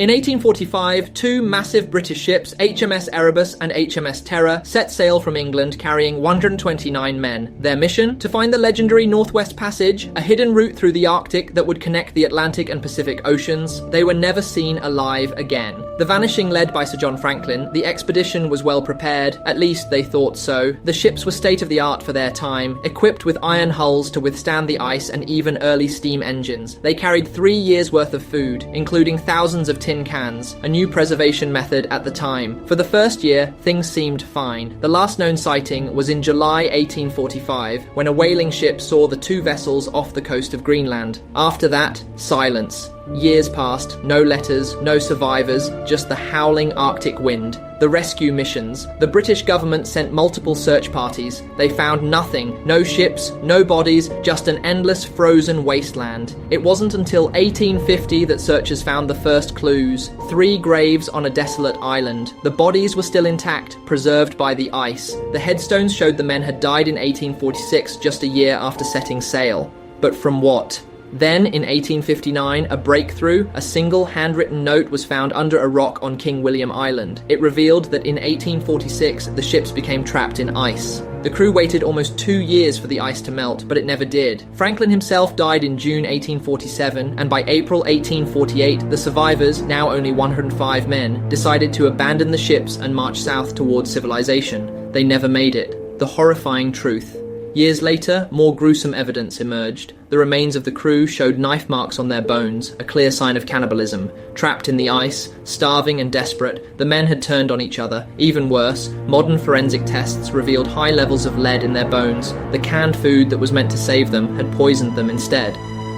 In 1845, two massive British ships, HMS Erebus and HMS Terror, set sail from England carrying 129 men. Their mission? To find the legendary Northwest Passage, a hidden route through the Arctic that would connect the Atlantic and Pacific Oceans. They were never seen alive again. The vanishing led by Sir John Franklin, the expedition was well prepared, at least they thought so. The ships were state-of-the-art for their time, equipped with iron hulls to withstand the ice and even early steam engines. They carried 3 years' worth of food, including thousands of tin cans, a new preservation method at the time. For the first year, things seemed fine. The last known sighting was in July 1845, when a whaling ship saw the two vessels off the coast of Greenland. After that, silence. Years passed, no letters, no survivors, just the howling Arctic wind. The rescue missions. The British government sent multiple search parties. They found nothing. No ships, no bodies, just an endless frozen wasteland. It wasn't until 1850 that searchers found the first clues. 3 graves on a desolate island. The bodies were still intact, preserved by the ice. The headstones showed the men had died in 1846, just a year after setting sail. But from what? Then, in 1859, a breakthrough, a single handwritten note was found under a rock on King William Island. It revealed that in 1846, the ships became trapped in ice. The crew waited almost 2 years for the ice to melt, but it never did. Franklin himself died in June 1847, and by April 1848, the survivors, now only 105 men, decided to abandon the ships and march south towards civilization. They never made it. The horrifying truth. Years later, more gruesome evidence emerged. The remains of the crew showed knife marks on their bones, a clear sign of cannibalism. Trapped in the ice, starving and desperate, the men had turned on each other. Even worse, modern forensic tests revealed high levels of lead in their bones. The canned food that was meant to save them had poisoned them instead.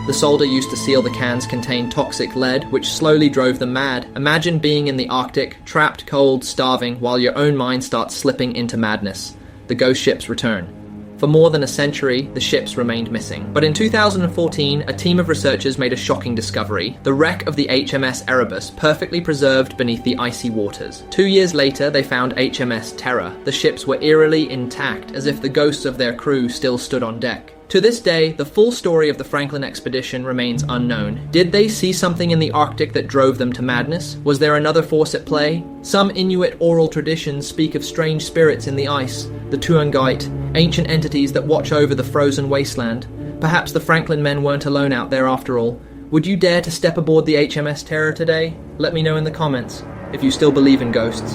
The solder used to seal the cans contained toxic lead, which slowly drove them mad. Imagine being in the Arctic, trapped, cold, starving, while your own mind starts slipping into madness. The ghost ships return. For more than a century, the ships remained missing. But in 2014, a team of researchers made a shocking discovery. The wreck of the HMS Erebus, perfectly preserved beneath the icy waters. 2 years later, they found HMS Terror. The ships were eerily intact, as if the ghosts of their crew still stood on deck. To this day, the full story of the Franklin expedition remains unknown. Did they see something in the Arctic that drove them to madness? Was there another force at play? Some Inuit oral traditions speak of strange spirits in the ice, the Tuangait, ancient entities that watch over the frozen wasteland. Perhaps the Franklin men weren't alone out there after all. Would you dare to step aboard the HMS Terror today? Let me know in the comments, if you still believe in ghosts.